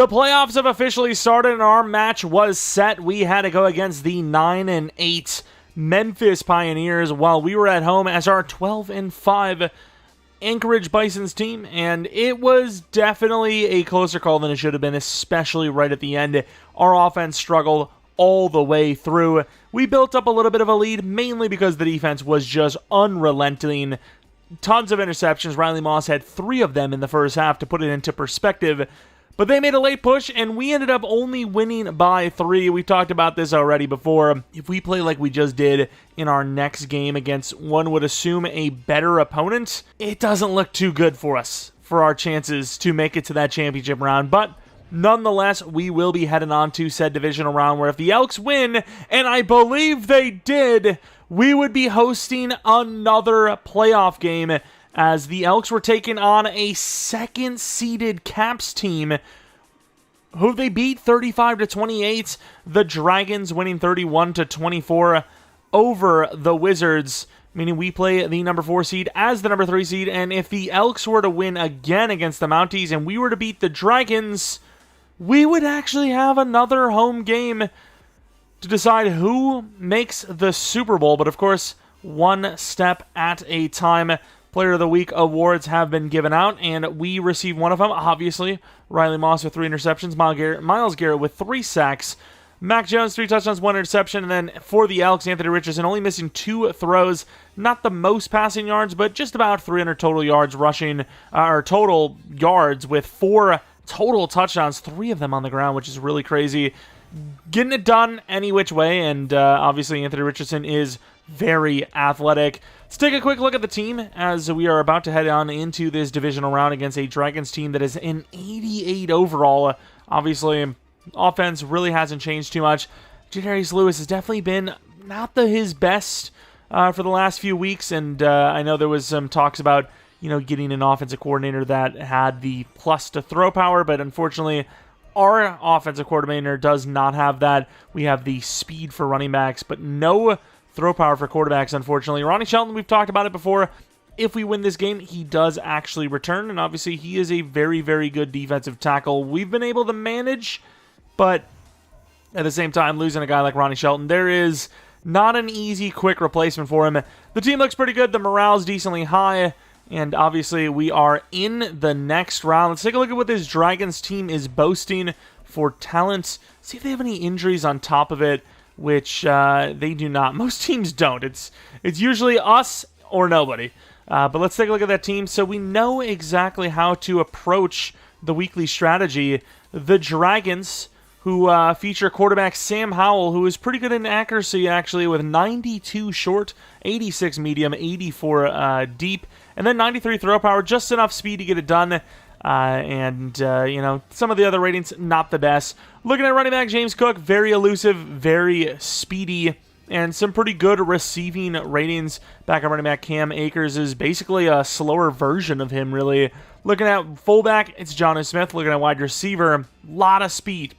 The playoffs have officially started and our match was set. We had to go against the 9-8 Memphis Pioneers while we were at home as our 12-5 Anchorage Bisons team, and it was definitely a closer call than it should have been, especially right at the end. Our offense struggled all the way through. We built up a little bit of a lead, mainly because the defense was just unrelenting. Tons of interceptions. Riley Moss had 3 of them in the first half to put it into perspective. But they made a late push, and we ended up only winning by 3. We talked about this already before. If we play like we just did in our next game against, one would assume, a better opponent, it doesn't look too good for us, for our chances to make it to that championship round. But nonetheless, we will be heading on to said divisional round, where if the Elks win, and I believe they did, we would be hosting another playoff game, as the Elks were taking on a second-seeded Caps team, who they beat 35-28. The Dragons winning 31-24 over the Wizards, meaning we play the number 4 seed as the number 3 seed. And if the Elks were to win again against the Mounties and we were to beat the Dragons, we would actually have another home game to decide who makes the Super Bowl. But of course, one step at a time. Player of the Week awards have been given out, and we received one of them, obviously. Riley Moss with 3 interceptions, Myles Garrett with 3 sacks, Mac Jones 3 touchdowns, 1 interception, and then for the Elks, Anthony Richardson only missing 2 throws. Not the most passing yards, but just about 300 total yards rushing, or total yards with 4 total touchdowns, 3 of them on the ground, which is really crazy. Getting it done any which way, and obviously Anthony Richardson is very athletic. Let's take a quick look at the team as we are about to head on into this divisional round against a Dragons team that is an 88 overall. Obviously, offense really hasn't changed too much. Jadarius Lewis has definitely been not his best for the last few weeks, and I know there was some talks about getting an offensive coordinator that had the plus to throw power, but unfortunately, our offensive coordinator does not have that. We have the speed for running backs, but no throw power for quarterbacks, unfortunately. Ronnie Shelton, we've talked about it before. If we win this game, he does actually return, and obviously he is a very, very good defensive tackle. We've been able to manage, but at the same time, losing a guy like Ronnie Shelton, there is not an easy, quick replacement for him. The team looks pretty good. The morale's decently high, and obviously we are in the next round. Let's take a look at what this Dragons team is boasting for talent. See if they have any injuries on top of it, which they do not. Most teams don't. It's usually us or nobody. But let's take a look at that team so we know exactly how to approach the weekly strategy. The Dragons, who feature quarterback Sam Howell, who is pretty good in accuracy, actually, with 92 short, 86 medium, 84 deep, and then 93 throw power, just enough speed to get it done. Some of the other ratings, not the best. Looking at running back James Cook, very elusive, very speedy, and some pretty good receiving ratings. Backup running back Cam Akers is basically a slower version of him, really. Looking at fullback, it's Jonnu Smith. Looking at wide receiver, a lot of speed.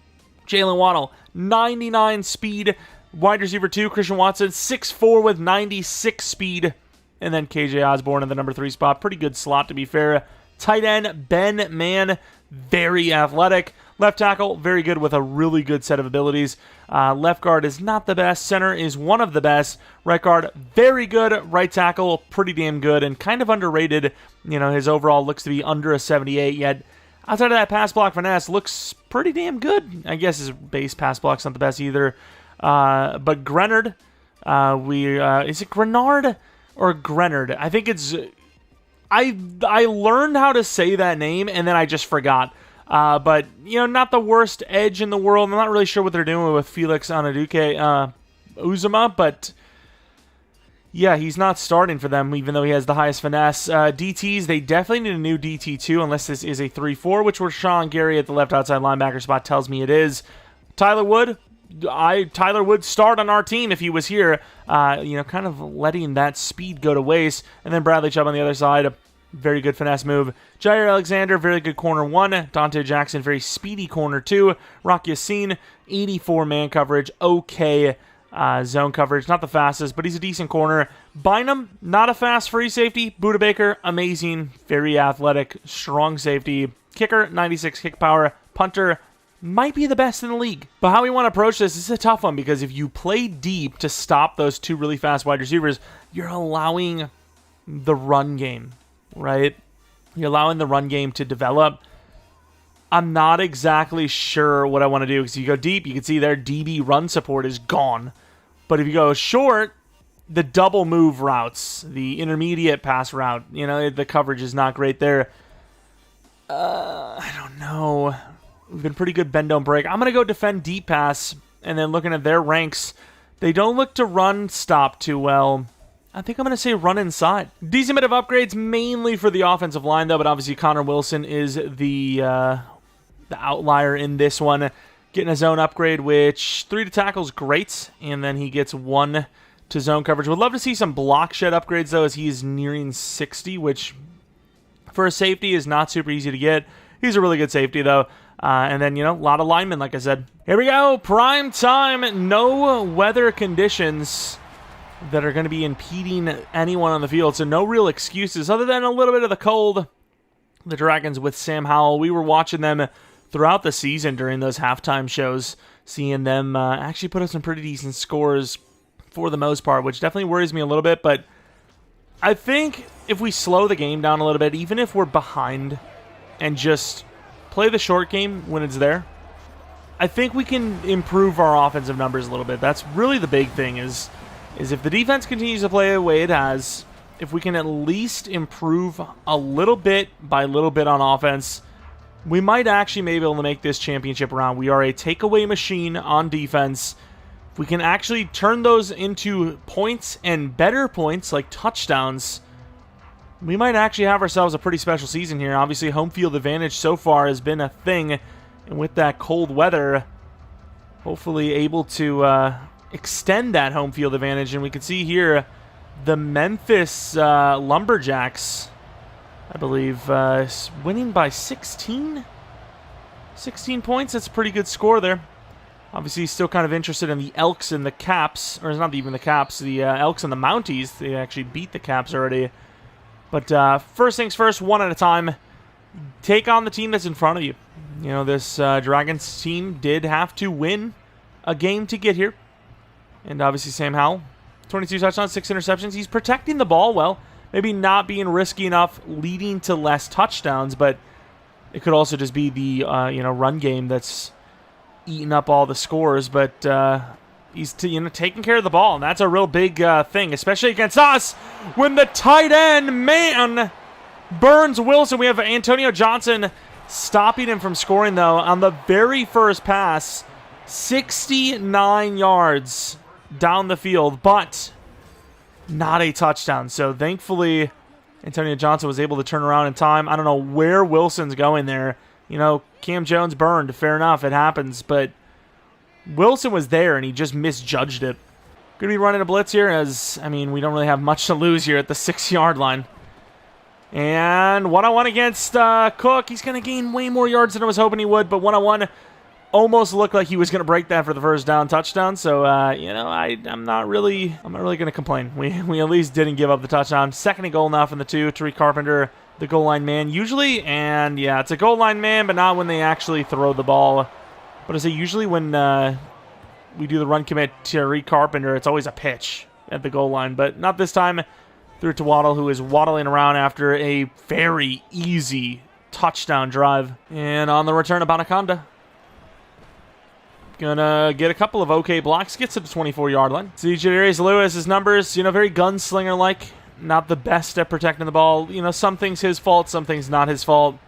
Jalen Waddle, 99 speed. Wide receiver 2, Christian Watson, 6'4" with 96 speed. And then KJ Osborne in the number 3 spot. Pretty good slot, to be fair. Tight end, Ben Mann, very athletic. Left tackle, very good with a really good set of abilities. Left guard is not the best. Center is one of the best. Right guard, very good. Right tackle, pretty damn good and kind of underrated. His overall looks to be under a 78, yet outside of that pass block finesse, looks pretty damn good. I guess his base pass block's not the best either. But Grenard, is it Grenard or Grenard? I think it's... I learned how to say that name, and then I just forgot. But, not the worst edge in the world. I'm not really sure what they're doing with Felix Anaduke Uzuma, but yeah, he's not starting for them, even though he has the highest finesse. DTs, they definitely need a new DT2, unless this is a 3-4, which Rashawn Gary at the left outside linebacker spot tells me it is. Tyler Wood, Tyler would start on our team if he was here, kind of letting that speed go to waste. And then Bradley Chubb on the other side, very good finesse move. Jair Alexander, very good corner 1. Dante Jackson, very speedy corner 2. Rock Yassin, 84 man coverage, okay. Zone coverage, not the fastest, but he's a decent corner. Bynum, not a fast free safety. Buda Baker, amazing, very athletic, strong safety. Kicker, 96 kick power. Punter, might be the best in the league. But how we want to approach this is a tough one, because if you play deep to stop those two really fast wide receivers, you're allowing the run game, right? You're allowing the run game to develop. I'm not exactly sure what I want to do, because you go deep, you can see their DB run support is gone. But if you go short, the double move routes, the intermediate pass route, you know, the coverage is not great there. I don't know. We've been pretty good bend don't break. I'm going to go defend deep pass, and then looking at their ranks, they don't look to run stop too well. I think I'm going to say run inside. Decent bit of upgrades, mainly for the offensive line, though, but obviously Connor Wilson is the outlier in this one. Getting a zone upgrade, which 3 to tackle is great, and then he gets 1 to zone coverage. Would love to see some block shed upgrades, though, as he is nearing 60, which for a safety is not super easy to get. He's a really good safety, though. And then, you know, a lot of linemen, like I said. Here we go, prime time. No weather conditions that are going to be impeding anyone on the field, so no real excuses other than a little bit of the cold. The Dragons with Sam Howell, we were watching them throughout the season during those halftime shows, seeing them actually put up some pretty decent scores for the most part, which definitely worries me a little bit. But I think if we slow the game down a little bit, even if we're behind, and just play the short game when it's there, I think we can improve our offensive numbers a little bit. That's really the big thing, is if the defense continues to play the way it has, if we can at least improve a little bit by little bit on offense, we might actually maybe be able to make this championship round. We are a takeaway machine on defense. If we can actually turn those into points and better points, like touchdowns, we might actually have ourselves a pretty special season here. Obviously, home field advantage so far has been a thing, and with that cold weather, hopefully able to extend that home field advantage. And we can see here the Memphis Lumberjacks, I believe, winning by 16? 16 points. That's a pretty good score there. Obviously, still kind of interested in the Elks and the Caps, or it's not even the Caps, the Elks and the Mounties. They actually beat the Caps already. But first things first, one at a time. Take on the team that's in front of you. You know, this Dragons team did have to win a game to get here. And obviously Sam Howell, 22 touchdowns, 6 interceptions. He's protecting the ball well. Maybe not being risky enough, leading to less touchdowns, but it could also just be the run game that's eating up all the scores. But he's taking care of the ball, and that's a real big thing, especially against us when the tight end, man, burns Wilson. We have Antonio Johnson stopping him from scoring, though, on the very first pass. 69 yards down the field, but not a touchdown. So thankfully, Antonio Johnson was able to turn around in time. I don't know where Wilson's going there. You know, Cam Jones burned. Fair enough, it happens, but Wilson was there, and he just misjudged it. Going to be running a blitz here, as, I mean, we don't really have much to lose here at the 6-yard line. And one-on-one against Cook. He's going to gain way more yards than I was hoping he would, but one-on-one almost looked like he was going to break that for the first down touchdown. So, I'm not really going to complain. We at least didn't give up the touchdown. Second and goal now from the 2. Tariq Carpenter, the goal line man usually. And, yeah, it's a goal line man, but not when they actually throw the ball. But I say usually when we do the run commit to Tariq Carpenter, it's always a pitch at the goal line. But not this time. Threw it to Waddle, who is waddling around after a very easy touchdown drive. And on the return of Anaconda, gonna get a couple of okay blocks. Gets to the 24-yard line. See Jadarius Lewis's numbers, very gunslinger-like. Not the best at protecting the ball. Some things his fault, some things not his fault.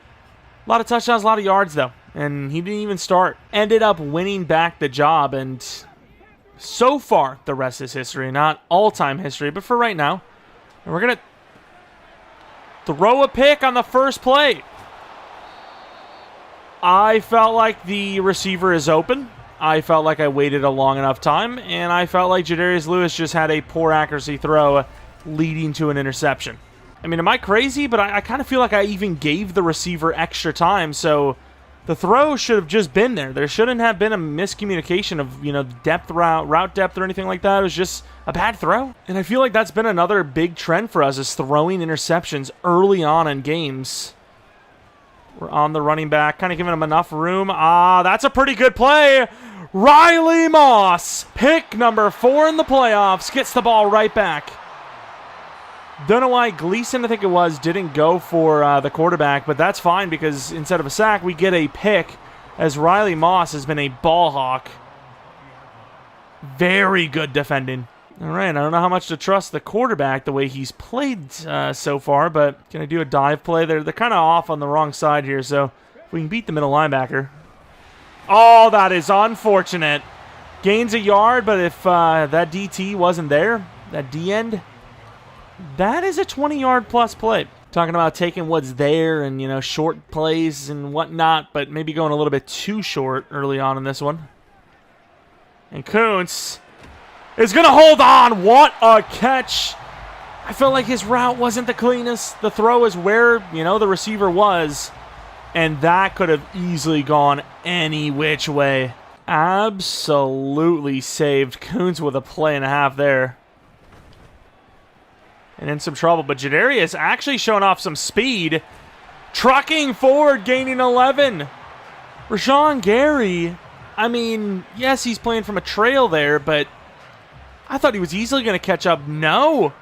A lot of touchdowns, a lot of yards, though. And he didn't even start. Ended up winning back the job, and so far, the rest is history. Not all-time history, but for right now. And we're going to throw a pick on the first play. I felt like the receiver is open. I felt like I waited a long enough time, and I felt like Jadarius Lewis just had a poor accuracy throw leading to an interception. I mean, am I crazy? But I kind of feel like I even gave the receiver extra time, so the throw should have just been there. There shouldn't have been a miscommunication of, depth route depth or anything like that. It was just a bad throw. And I feel like that's been another big trend for us, is throwing interceptions early on in games. We're on the running back, kind of giving him enough room. That's a pretty good play. Riley Moss, pick number 4 in the playoffs, gets the ball right back. Don't know why Gleason, I think it was, didn't go for the quarterback, but that's fine because instead of a sack, we get a pick as Riley Moss has been a ball hawk. Very good defending. All right, I don't know how much to trust the quarterback the way he's played so far, but can I do a dive play? They're kind of off on the wrong side here, so if we can beat the middle linebacker. Oh, that is unfortunate. Gains a yard, but if that DT wasn't there, that D-end, that is a 20-yard plus play. Talking about taking what's there and, you know, short plays and whatnot, but maybe going a little bit too short early on in this one. And Kuntz is going to hold on. What a catch. I felt like his route wasn't the cleanest. The throw is where, you know, the receiver was. And that could have easily gone any which way. Absolutely saved Kuntz with a play and a half there. And in some trouble. But Jadarius actually showing off some speed. Trucking forward, gaining 11. Rashawn Gary, I mean, yes, he's playing from a trail there, but I thought he was easily going to catch up. No.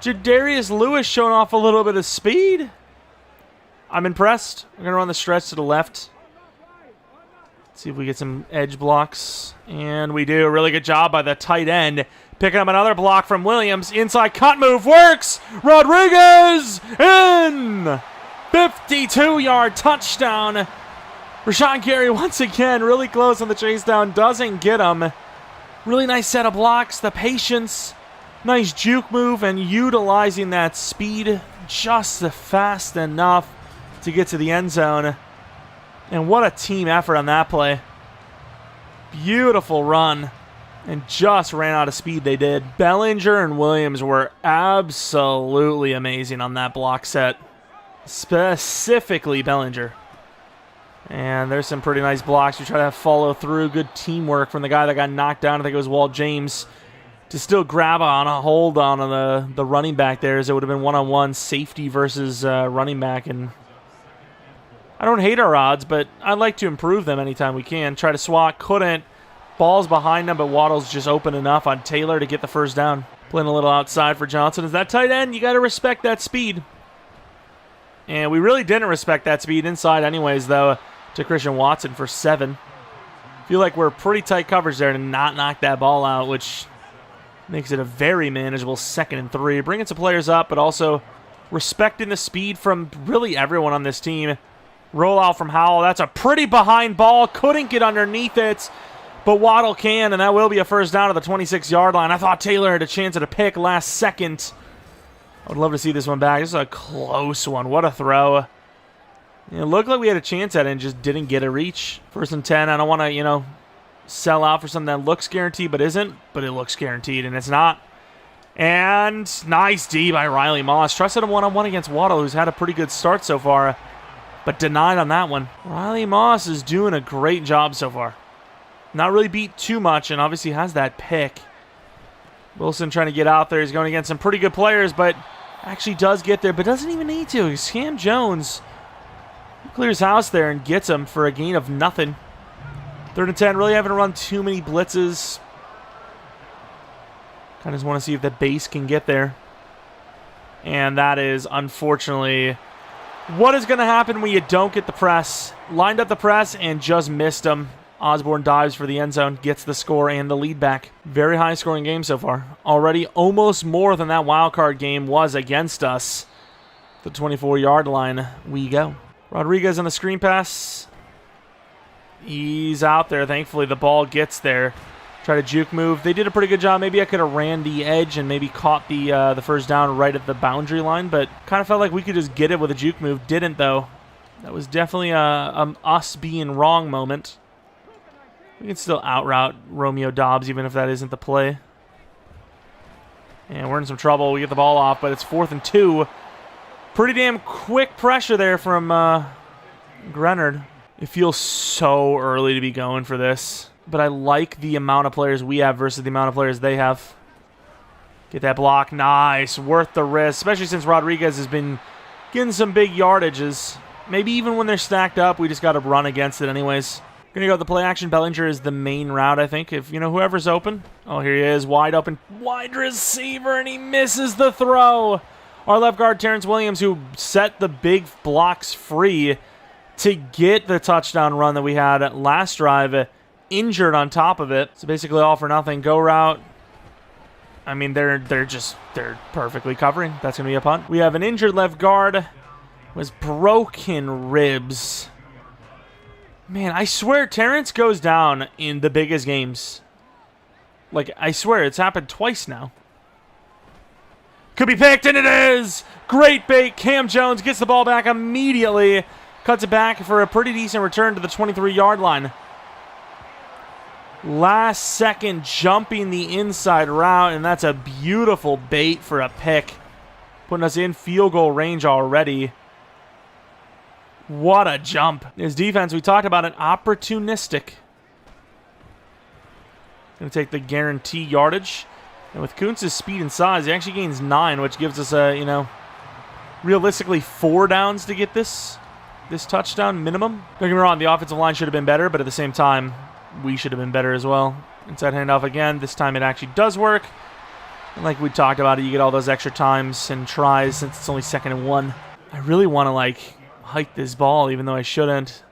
Jadarius Lewis showing off a little bit of speed. I'm impressed. We're going to run the stretch to the left. See if we get some edge blocks. And we do. A really good job by the tight end. Picking up another block from Williams. Inside cut move works. Rodriguez in. 52-yard touchdown. Rashawn Gary once again really close on the chase down. Doesn't get him. Really nice set of blocks. The patience. Nice juke move and utilizing that speed just fast enough to get to the end zone. And what a team effort on that play. Beautiful run. And just ran out of speed they did. Bellinger and Williams were absolutely amazing on that block set. Specifically Bellinger. And there's some pretty nice blocks. We try to follow through. Good teamwork from the guy that got knocked down. I think it was Walt James. To still grab on a hold on the running back there, as it would have been one-on-one safety versus running back. And I don't hate our odds, but I'd like to improve them anytime we can. Try to swat, couldn't. Ball's behind him, but Waddle's just open enough on Taylor to get the first down. Playing a little outside for Johnson. Is that tight end? You got to respect that speed. And we really didn't respect that speed inside anyways, though, to Christian Watson for 7. Feel like we're pretty tight coverage there to not knock that ball out, which makes it a very manageable 2nd and 3. Bringing some players up, but also respecting the speed from really everyone on this team. Roll out from Howell. That's a pretty behind ball. Couldn't get underneath it, but Waddle can, and that will be a first down to the 26-yard line. I thought Taylor had a chance at a pick last second. I would love to see this one back. This is a close one. What a throw. It looked like we had a chance at it and just didn't get a reach. 1st and 10. I don't want to, sell out for something that looks guaranteed but isn't, but it looks guaranteed, and it's not. And nice D by Riley Moss. Trusted him one-on-one against Waddle, who's had a pretty good start so far, but denied on that one. Riley Moss is doing a great job so far. Not really beat too much, and obviously has that pick. Wilson trying to get out there. He's going against some pretty good players, but actually does get there, but doesn't even need to. Cam Jones clears house there and gets him for a gain of nothing. 3rd and 10. Really haven't run too many blitzes. Kind of just want to see if the base can get there. And that is, unfortunately, what is going to happen when you don't get the press. Lined up the press and just missed them. Osborne dives for the end zone, gets the score and the lead back. Very high-scoring game so far. Already almost more than that wild card game was against us. The 24-yard line we go. Rodriguez on the screen pass. He's out there. Thankfully, the ball gets there. Try to juke move. They did a pretty good job. Maybe I could have ran the edge and maybe caught the first down right at the boundary line, but kind of felt like we could just get it with a juke move. Didn't, though. That was definitely a us being wrong moment. We can still outroute Romeo Dobbs, even if that isn't the play. And we're in some trouble. We get the ball off, but it's 4th and 2. Pretty damn quick pressure there from Grenard. It feels so early to be going for this, but I like the amount of players we have versus the amount of players they have. Get that block. Nice. Worth the risk, especially since Rodriguez has been getting some big yardages. Maybe even when they're stacked up, we just got to run against it anyways. Gonna go with the play action. Bellinger is the main route, I think. If, whoever's open. Oh, here he is. Wide open. Wide receiver, and he misses the throw. Our left guard, Terrence Williams, who set the big blocks free to get the touchdown run that we had last drive, injured on top of it. So basically all for nothing. Go route. I mean, they're perfectly covering. That's going to be a punt. We have an injured left guard. Was broken ribs. Man, I swear Terrence goes down in the biggest games. Like, I swear, it's happened twice now. Could be picked, and it is! Great bait. Cam Jones gets the ball back immediately. Cuts it back for a pretty decent return to the 23-yard line. Last second jumping the inside route, and that's a beautiful bait for a pick. Putting us in field goal range already. What a jump. His defense, we talked about it, opportunistic. Going to take the guarantee yardage. And with Kuntz's speed and size, he actually gains 9, which gives us a, realistically 4 downs to get this touchdown minimum. Don't get me wrong, the offensive line should have been better, but at the same time, we should have been better as well. Inside handoff again. This time it actually does work. And like we talked about it, you get all those extra times and tries since it's only 2nd and 1. I really want to, hike this ball, even though I shouldn't.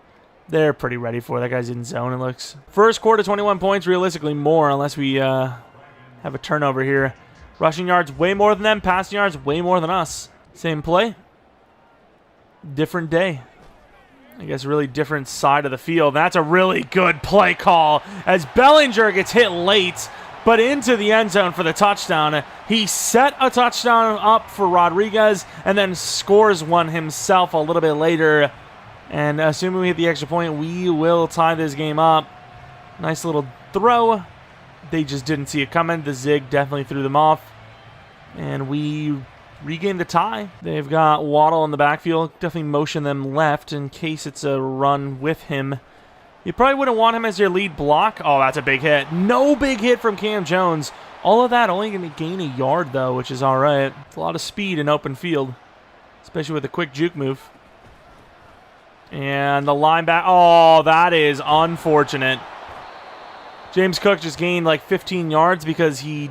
They're pretty ready for it. That guy's in zone, it looks. First quarter, 21 points, realistically more, unless we have a turnover here. Rushing yards, way more than them. Passing yards, way more than us. Same play. Different day. I guess really different side of the field. That's a really good play call as Bellinger gets hit late, but into the end zone for the touchdown. He set a touchdown up for Rodriguez and then scores one himself a little bit later. And assuming we hit the extra point, we will tie this game up. Nice little throw. They just didn't see it coming. The zig definitely threw them off. And we regain the tie. They've got Waddle in the backfield. Definitely motion them left in case it's a run with him. You probably wouldn't want him as your lead block. Oh, that's a big hit. No big hit from Cam Jones. All of that only going to gain a yard, though, which is all right. It's a lot of speed in open field, especially with a quick juke move. And the linebacker. Oh, that is unfortunate. James Cook just gained 15 yards because he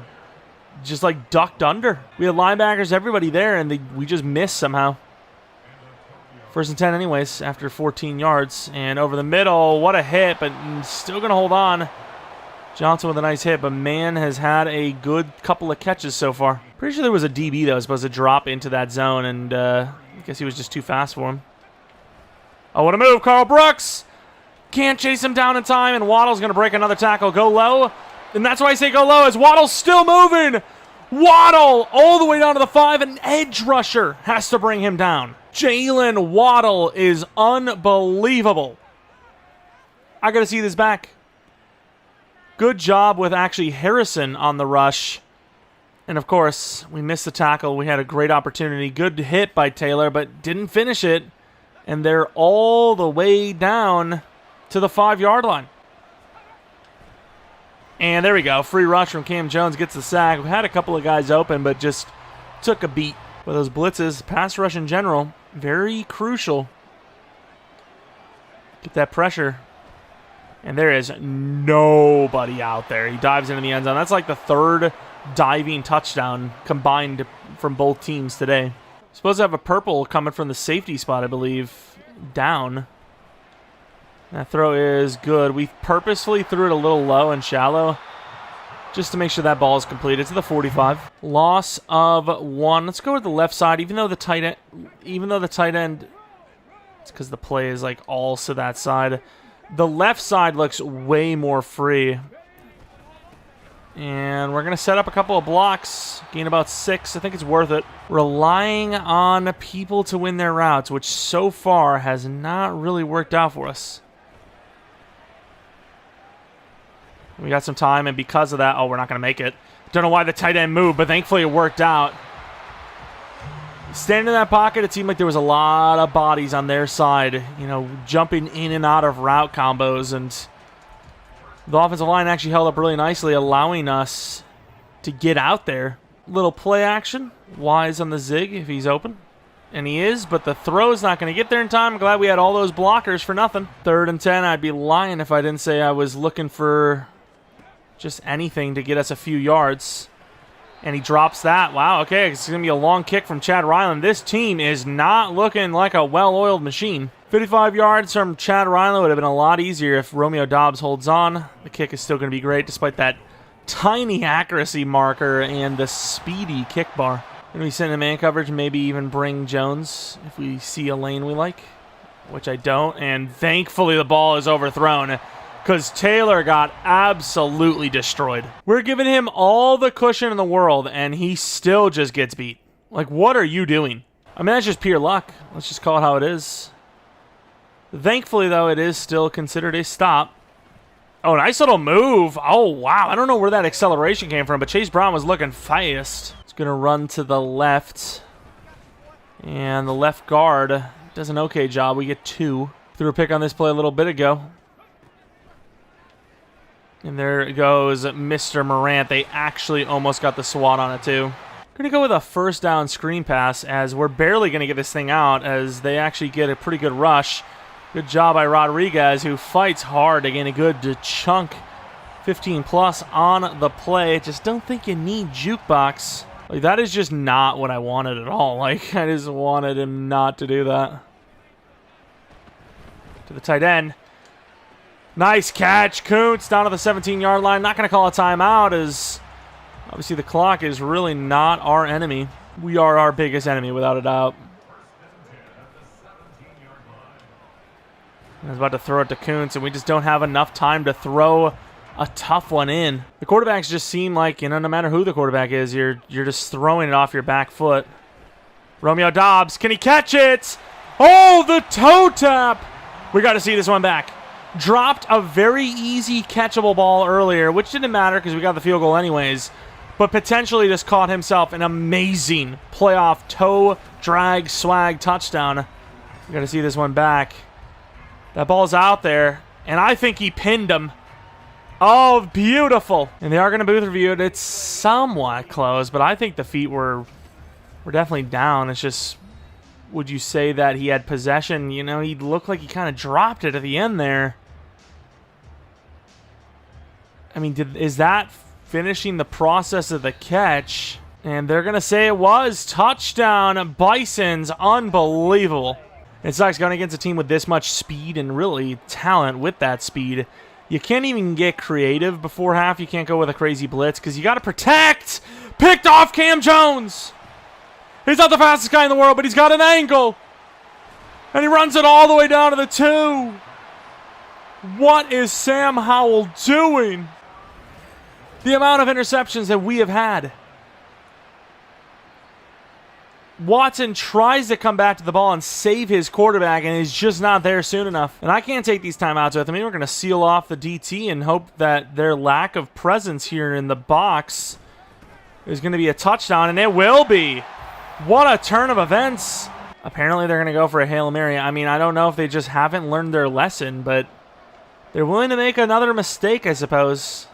just ducked under. We had linebackers, everybody there, and we just missed somehow. 1st and 10 anyways after 14 yards. And over the middle, what a hit, but still going to hold on. Johnson with a nice hit, but man has had a good couple of catches so far. Pretty sure there was a DB that was supposed to drop into that zone, and I guess he was just too fast for him. Oh, what a move, Carl Brooks! Can't chase him down in time, and Waddle's going to break another tackle. Go low. And that's why I say go low, as Waddle's still moving. Waddle all the way down to the 5. An edge rusher has to bring him down. Jalen Waddle is unbelievable. I got to see this back. Good job with actually Harrison on the rush. And, of course, we missed the tackle. We had a great opportunity. Good hit by Taylor, but didn't finish it. And they're all the way down to the 5-yard line. And there we go. Free rush from Cam Jones gets the sack. We had a couple of guys open, but just took a beat. With those blitzes, pass rush in general, very crucial. Get that pressure. And there is nobody out there. He dives into the end zone. That's like the 3rd diving touchdown combined from both teams today. Supposed to have a purple coming from the safety spot, I believe, down. That throw is good. We purposefully threw it a little low and shallow just to make sure that ball is completed to the 45. Loss of 1. Let's go with the left side, even though the tight end, it's because the play is all to that side. The left side looks way more free. And we're going to set up a couple of blocks, gain about 6. I think it's worth it. Relying on people to win their routes, which so far has not really worked out for us. We got some time, and because of that, oh, we're not going to make it. Don't know why the tight end moved, but thankfully it worked out. Standing in that pocket, it seemed like there was a lot of bodies on their side, jumping in and out of route combos, and the offensive line actually held up really nicely, allowing us to get out there. Little play action. Wise on the zig if he's open. And he is, but the throw's not going to get there in time. I'm glad we had all those blockers for nothing. 3rd and 10. I'd be lying if I didn't say I was looking for just anything to get us a few yards. And he drops that. Wow, okay, it's going to be a long kick from Chad Ryland. This team is not looking like a well-oiled machine. 55 yards from Chad Ryland would have been a lot easier if Romeo Dobbs holds on. The kick is still going to be great despite that tiny accuracy marker and the speedy kick bar. Going to be sitting in man coverage, maybe even bring Jones if we see a lane we like, which I don't. And thankfully the ball is overthrown because Taylor got absolutely destroyed. We're giving him all the cushion in the world, and he still just gets beat. Like, what are you doing? I mean, that's just pure luck. Let's just call it how it is. Thankfully, though, it is still considered a stop. Oh, nice little move. Oh, wow. I don't know where that acceleration came from, but Chase Brown was looking fast. He's going to run to the left. And the left guard does an okay job. We get 2. Threw a pick on this play a little bit ago. And there goes Mr. Morant. They actually almost got the swat on it, too. Going to go with a 1st down screen pass as we're barely going to get this thing out as they actually get a pretty good rush. Good job by Rodriguez, who fights hard to gain a good chunk. 15-plus on the play. Just don't think you need jukebox. Like, that is just not what I wanted at all. Like, I just wanted him not to do that. To the tight end. Nice catch. Kuntz down to the 17-yard line. Not going to call a timeout as obviously the clock is really not our enemy. We are our biggest enemy without a doubt. I was about to throw it to Kuntz, and we just don't have enough time to throw a tough one in. The quarterbacks just seem like, no matter who the quarterback is, you're just throwing it off your back foot. Romeo Dobbs, can he catch it? Oh, the toe tap! We got to see this one back. Dropped a very easy catchable ball earlier, which didn't matter because we got the field goal anyways, but potentially just caught himself an amazing playoff toe drag swag touchdown. We got to see this one back. That ball's out there, and I think he pinned him. Oh, beautiful. And they are going to booth review it. It's somewhat close, but I think the feet were definitely down. It's just, would you say that he had possession? You know, he looked like he kind of dropped it at the end there. I mean, is that finishing the process of the catch? And they're going to say it was. Touchdown, Bisons. Unbelievable. It sucks going against a team with this much speed and really talent with that speed. You can't even get creative before half. You can't go with a crazy blitz because you got to protect. Picked off Cam Jones. He's not the fastest guy in the world, but he's got an angle. And he runs it all the way down to the 2. What is Sam Howell doing? The amount of interceptions that we have had. Watson tries to come back to the ball and save his quarterback, and he's just not there soon enough. And I can't take these timeouts with him. We're going to seal off the DT and hope that their lack of presence here in the box is going to be a touchdown, and it will be. What a turn of events. Apparently they're going to go for a Hail Mary. I mean, I don't know if they just haven't learned their lesson, but they're willing to make another mistake, I suppose.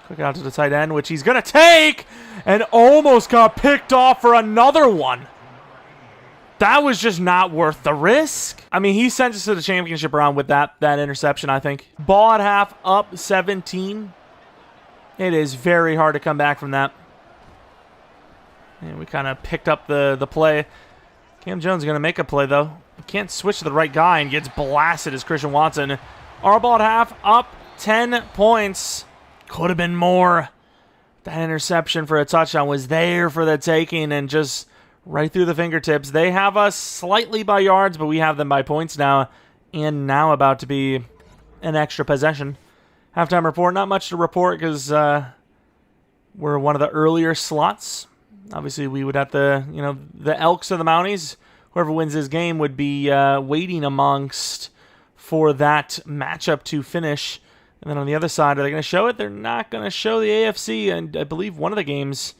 Quick out to the tight end, which he's going to take, and almost got picked off for another one. That was just not worth the risk. I mean, he sent us to the championship round with that interception, I think. Ball at half, up 17. It is very hard to come back from that. And we kind of picked up the play. Cam Jones is going to make a play, though. He can't switch to the right guy and gets blasted as Christian Watson. Our ball at half, up 10 points. Could have been more. That interception for a touchdown was there for the taking and just right through the fingertips. They have us slightly by yards, but we have them by points now. And now about to be an extra possession. Halftime report, not much to report because we're one of the earlier slots. Obviously, we would have to, the Elks or the Mounties, whoever wins this game would be waiting amongst for that matchup to finish. And then on the other side, are they going to show it? They're not going to show the AFC, and I believe one of the games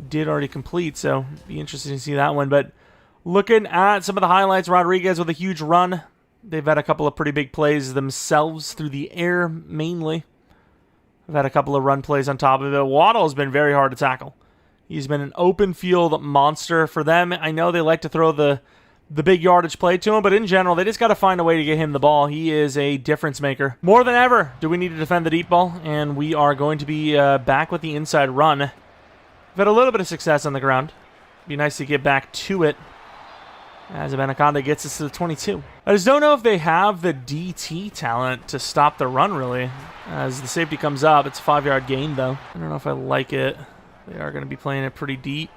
did already complete, so it'd be interesting to see that one. But looking at some of the highlights, Rodriguez with a huge run. They've had a couple of pretty big plays themselves through the air, mainly. They've had a couple of run plays on top of it. Waddle's been very hard to tackle. He's been an open field monster for them. I know they like to throw the big yardage play to him, but in general, they just got to find a way to get him the ball. He is a difference maker. More than ever, do we need to defend the deep ball, and we are going to be back with the inside run. We've had a little bit of success on the ground. Be nice to get back to it as Anaconda gets us to the 22. I just don't know if they have the DT talent to stop the run, really. As the safety comes up, it's a 5-yard gain, though. I don't know if I like it. They are going to be playing it pretty deep.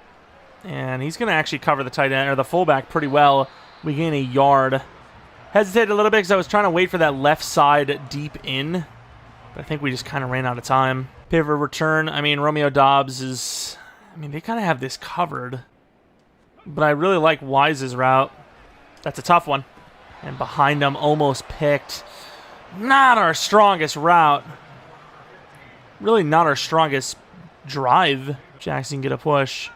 And he's going to actually cover the tight end or the fullback pretty well. We gain a yard. Hesitated a little bit because I was trying to wait for that left side deep in. But I think we just kind of ran out of time. Pivot return. I mean, Romeo Dobbs is... I mean, they kind of have this covered. But I really like Wise's route. That's a tough one. And behind him, almost picked. Not our strongest route. Really not our strongest drive. Jackson get a push.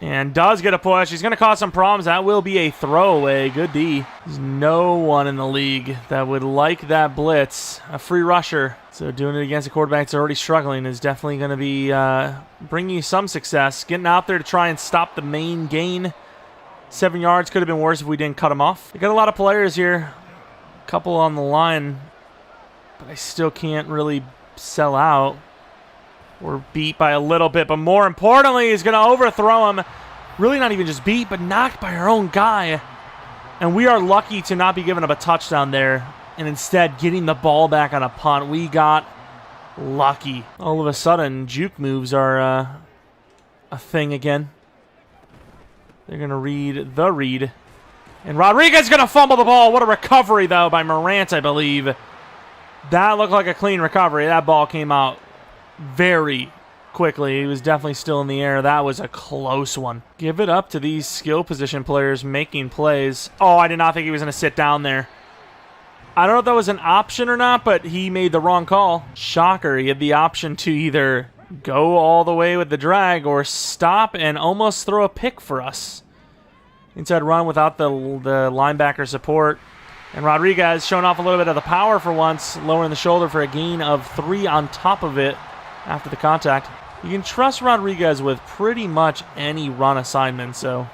And does get a push. He's going to cause some problems. That will be a throwaway. Good D. There's no one in the league that would like that blitz. A free rusher. So doing it against a quarterback that's already struggling is definitely going to be bringing you some success. Getting out there to try and stop the main gain. 7 yards could have been worse if we didn't cut him off. They got a lot of players here. A couple on the line. But I still can't really sell out. We're beat by a little bit, but more importantly, he's going to overthrow him. Really not even just beat, but knocked by our own guy. And we are lucky to not be giving up a touchdown there, and instead getting the ball back on a punt. We got lucky. All of a sudden, juke moves are a thing again. They're going to read the read. And Rodriguez is going to fumble the ball. What a recovery, though, by Morant, I believe. That looked like a clean recovery. That ball came out very quickly. He was definitely still in the air. That was a close one. Give it up to these skill position players making plays. Oh, I did not think he was going to sit down there. I don't know if that was an option or not, but he made the wrong call. Shocker. He had the option to either go all the way with the drag or stop and almost throw a pick for us. Inside run without the linebacker support. And Rodriguez showing off a little bit of the power for once, lowering the shoulder for a gain of 3 on top of it. After the contact. You can trust Rodriguez with pretty much any run assignment, so.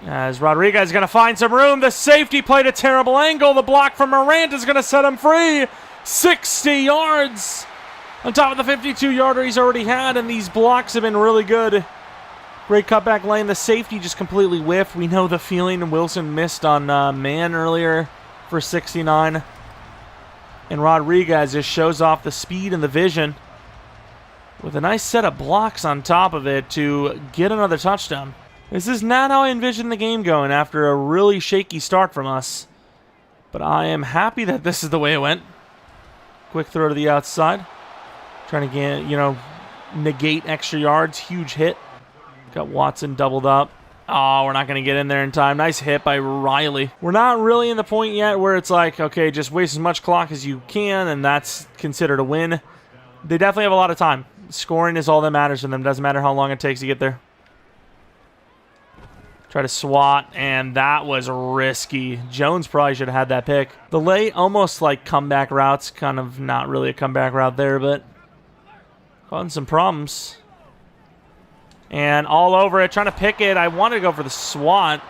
As Rodriguez is going to find some room, the safety played a terrible angle. The block from Morant is going to set him free. 60 yards on top of the 52-yarder he's already had, and these blocks have been really good. Great cutback lane. The safety just completely whiffed. We know the feeling. Wilson missed on man earlier for 69. And Rodriguez just shows off the speed and the vision with a nice set of blocks on top of it to get another touchdown. This is not how I envisioned the game going after a really shaky start from us. But I am happy that this is the way it went. Quick throw to the outside. Trying to get, negate extra yards. Huge hit. Got Watson doubled up. Oh, we're not going to get in there in time. Nice hit by Riley. We're not really in the point yet where it's like, okay, just waste as much clock as you can, and that's considered a win. They definitely have a lot of time. Scoring is all that matters to them. Doesn't matter how long it takes to get there. Try to swat, and that was risky. Jones probably should have had that pick. The late, almost like comeback routes. Kind of not really a comeback route there, but causing some problems. And all over it, trying to pick it. I wanted to go for the swat.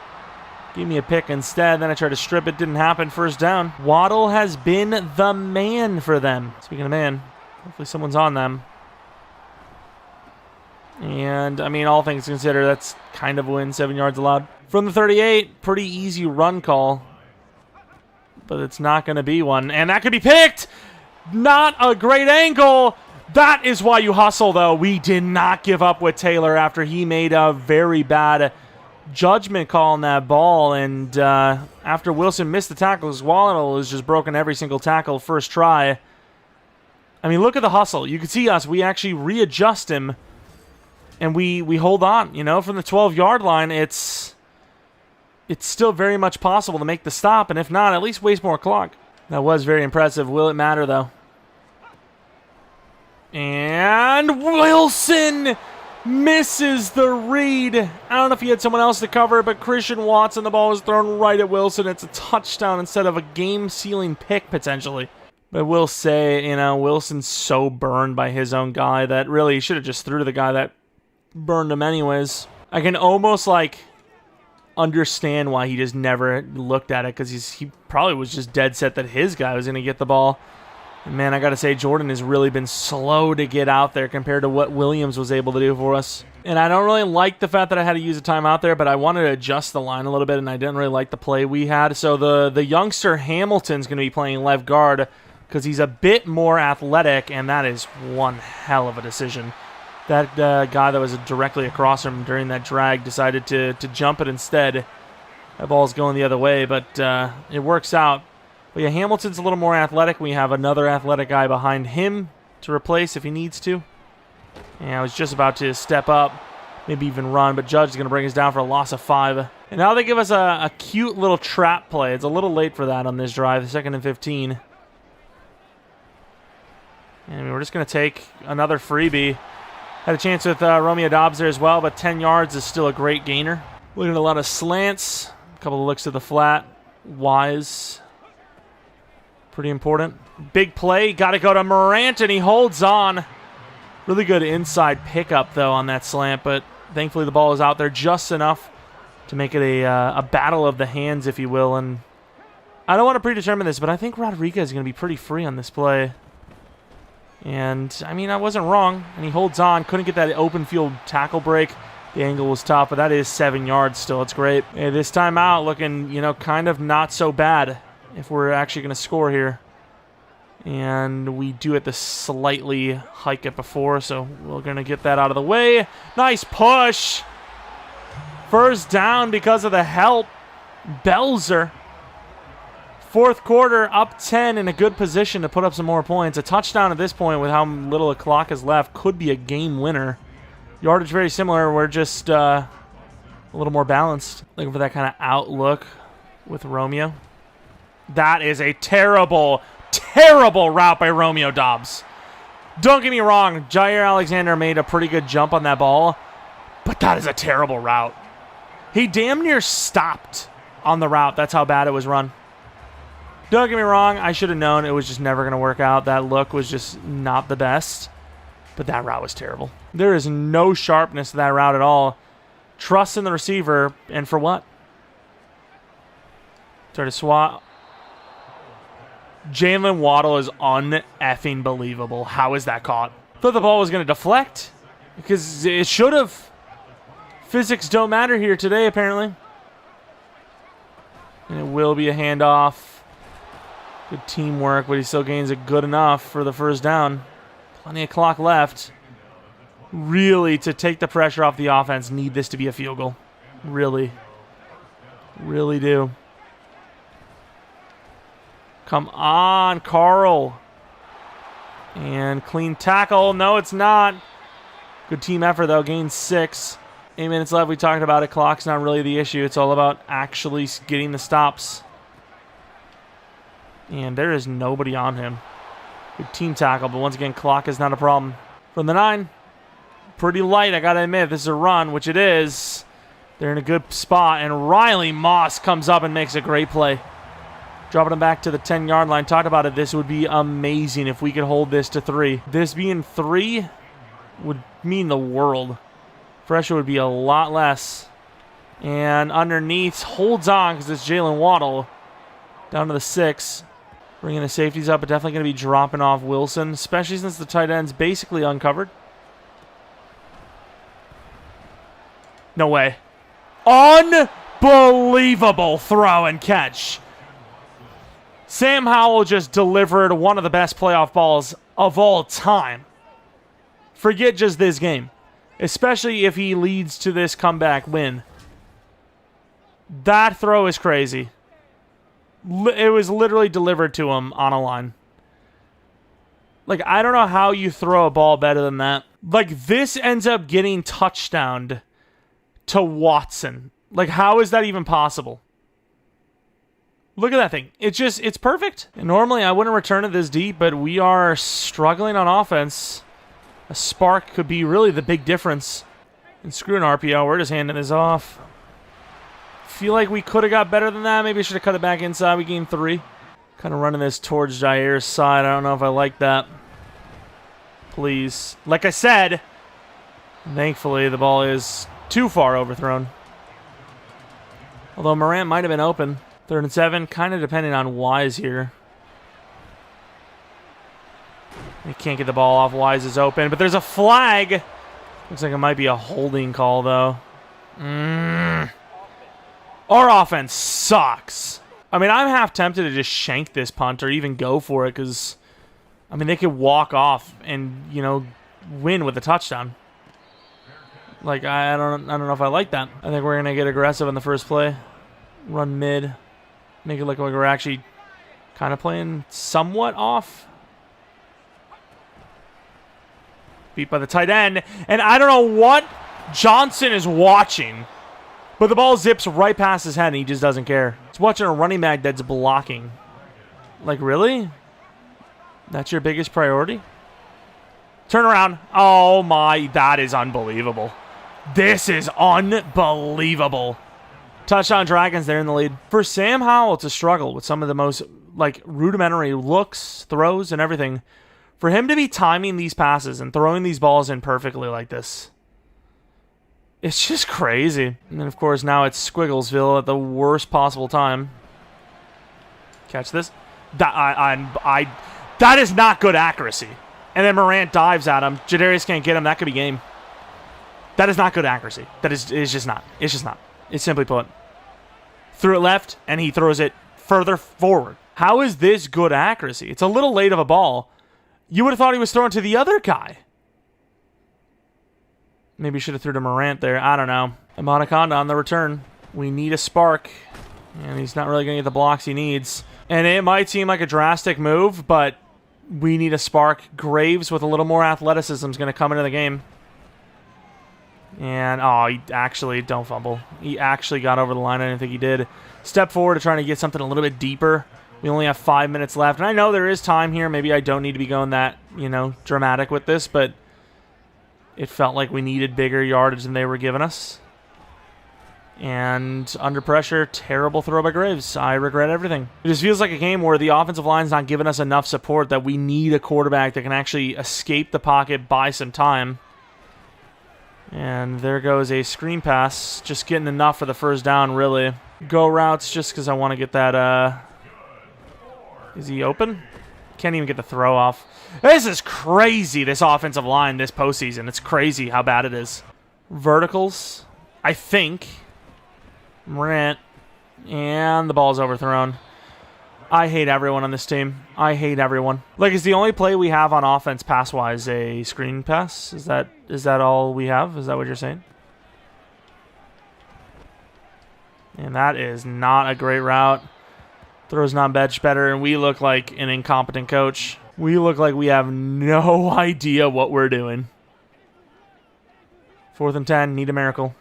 Give me a pick instead. Then I tried to strip it. Didn't happen. First down. Waddle has been the man for them. Speaking of man, hopefully someone's on them. And, I mean, all things considered, that's kind of a win. 7 yards allowed. From the 38, pretty easy run call. But it's not going to be one. And that could be picked! Not a great angle! That is why you hustle, though. We did not give up with Taylor after he made a very bad judgment call on that ball. And after Wilson missed the tackle, his Waddle has just broken every single tackle first try. I mean, look at the hustle. You can see us. We actually readjust him, and we hold on. From the 12-yard line, it's still very much possible to make the stop. And if not, at least waste more clock. That was very impressive. Will it matter, though? And Wilson misses the read. I don't know if he had someone else to cover, but Christian Watson, the ball was thrown right at Wilson. It's a touchdown instead of a game-sealing pick, potentially. But I will say, you know, Wilson's so burned by his own guy that really he should have just threw to the guy that burned him anyways. I can almost, like, understand why he just never looked at it, because he probably was just dead set that his guy was going to get the ball. And man, I got to say, Jordan has really been slow to get out there compared to what Williams was able to do for us. And I don't really like the fact that I had to use a timeout there, but I wanted to adjust the line a little bit, and I didn't really like the play we had. So the youngster Hamilton's going to be playing left guard because he's a bit more athletic, and that is one hell of a decision. That guy that was directly across him during that drag decided to jump it instead. That ball's going the other way, but it works out. But yeah, Hamilton's a little more athletic. We have another athletic guy behind him to replace if he needs to. And I was just about to step up, maybe even run, but Judge is going to bring us down for a loss of 5. And now they give us a cute little trap play. It's a little late for that on this drive, 2nd and 15. And we're just going to take another freebie. Had a chance with Romeo Dobbs there as well, but 10 yards is still a great gainer. Looking at a lot of slants, a couple of looks to the flat. Wise. Pretty important. Big play. Got to go to Morant, and he holds on. Really good inside pickup, though, on that slant, but thankfully the ball is out there just enough to make it a battle of the hands, if you will. And I don't want to predetermine this, but I think Rodriguez is going to be pretty free on this play. And, I mean, I wasn't wrong. And he holds on. Couldn't get that open field tackle break. The angle was tough, but that is 7 yards still. It's great. Hey, this time out looking, you know, kind of not so bad if we're actually going to score here. And we do have to slightly hike it before, so we're going to get that out of the way. Nice push. First down because of the help. Belzer. Fourth quarter, up 10, in a good position to put up some more points. A touchdown at this point with how little a clock is left could be a game winner. Yardage very similar. We're just a little more balanced. Looking for that kind of outlook with Romeo. That is a terrible, terrible route by Romeo Dobbs. Don't get me wrong. Jair Alexander made a pretty good jump on that ball, but that is a terrible route. He damn near stopped on the route. That's how bad it was run. Don't get me wrong, I should have known it was just never going to work out. That look was just not the best, but that route was terrible. There is no sharpness to that route at all. Trust in the receiver, and for what? Try to swat. Jalen Waddle is un-effing believable. How is that caught? Thought the ball was going to deflect, because it should have. Physics don't matter here today, apparently. And it will be a handoff. Good teamwork, but he still gains it good enough for the first down. Plenty of clock left. Really, to take the pressure off the offense, need this to be a field goal. Really. Really do. Come on, Carl. And clean tackle. No, it's not. Good team effort, though. Gain 6. 8 minutes left. We talked about it. Clock's not really the issue. It's all about actually getting the stops. And there is nobody on him. Good team tackle, but once again, clock is not a problem. From the 9, pretty light, I gotta admit. This is a run, which it is. They're in a good spot, and Riley Moss comes up and makes a great play. Dropping him back to the 10-yard line. Talked about it. This would be amazing if we could hold this to 3. This being 3 would mean the world. Pressure would be a lot less. And underneath, holds on because it's Jalen Waddle. Down to the 6. Bringing the safeties up, but definitely going to be dropping off Wilson, especially since the tight end's basically uncovered. No way. Unbelievable throw and catch. Sam Howell just delivered one of the best playoff balls of all time. Forget just this game, especially if he leads to this comeback win. That throw is crazy. It was literally delivered to him on a line. Like, I don't know how you throw a ball better than that. Like, this ends up getting touchdowned to Watson. Like, how is that even possible? Look at that thing. It's perfect. And normally, I wouldn't return it this deep, but we are struggling on offense. A spark could be really the big difference. And screw an RPO. We're just handing this off. Feel like we could have got better than that. Maybe I should have cut it back inside. We gained 3. Kind of running this towards Jair's side. I don't know if I like that. Please. Like I said, thankfully the ball is too far overthrown. Although Morant might have been open. 3rd and 7, kind of depending on Wise here. They can't get the ball off. Wise is open, but there's a flag. Looks like it might be a holding call, though. Our offense sucks. I mean, I'm half tempted to just shank this punt or even go for it because, I mean, they could walk off and, you know, win with a touchdown. Like, I don't know if I like that. I think we're going to get aggressive on the first play. Run mid. Make it look like we're actually kind of playing somewhat off. Beat by the tight end. And I don't know what Johnson is watching, but the ball zips right past his head and he just doesn't care. He's watching a running back that's blocking. Like, really? That's your biggest priority? Turn around. Oh my, that is unbelievable. This is unbelievable. Touchdown Dragons, they're in the lead. For Sam Howell to struggle with some of the most, like, rudimentary looks, throws, and everything, for him to be timing these passes and throwing these balls in perfectly like this, it's just crazy. And then, of course, now it's Squigglesville at the worst possible time. Catch this. That is not good accuracy. And then Morant dives at him. Jadarius can't get him. That could be game. That is not good accuracy. That is just not. It's just not. It's simply put. Threw it left, and he throws it further forward. How is this good accuracy? It's a little late of a ball. You would have thought he was throwing to the other guy. Maybe should have threw to Morant there. I don't know. Anaconda on the return. We need a spark. And he's not really going to get the blocks he needs. And it might seem like a drastic move, but we need a spark. Graves with a little more athleticism is going to come into the game. And, oh, he actually, don't fumble. He actually got over the line. I didn't think he did. Step forward to trying to get something a little bit deeper. We only have 5 minutes left. And I know there is time here. Maybe I don't need to be going that, you know, dramatic with this, but it felt like we needed bigger yardage than they were giving us. And under pressure, terrible throw by Graves. I regret everything. It just feels like a game where the offensive line's not giving us enough support that we need a quarterback that can actually escape the pocket, buy some time. And there goes a screen pass. Just getting enough for the first down, really. Go routes just because I want to get that, Is he open? Can't even get the throw off. This is crazy, this offensive line this postseason. It's crazy how bad it is. Verticals, I think. Morant. And the ball's overthrown. I hate everyone on this team. I hate everyone. Like, is the only play we have on offense pass-wise a screen pass? Is that all we have? Is that what you're saying? And that is not a great route. Throws not much better, and we look like an incompetent coach. We look like we have no idea what we're doing. 4th and 10, need a miracle.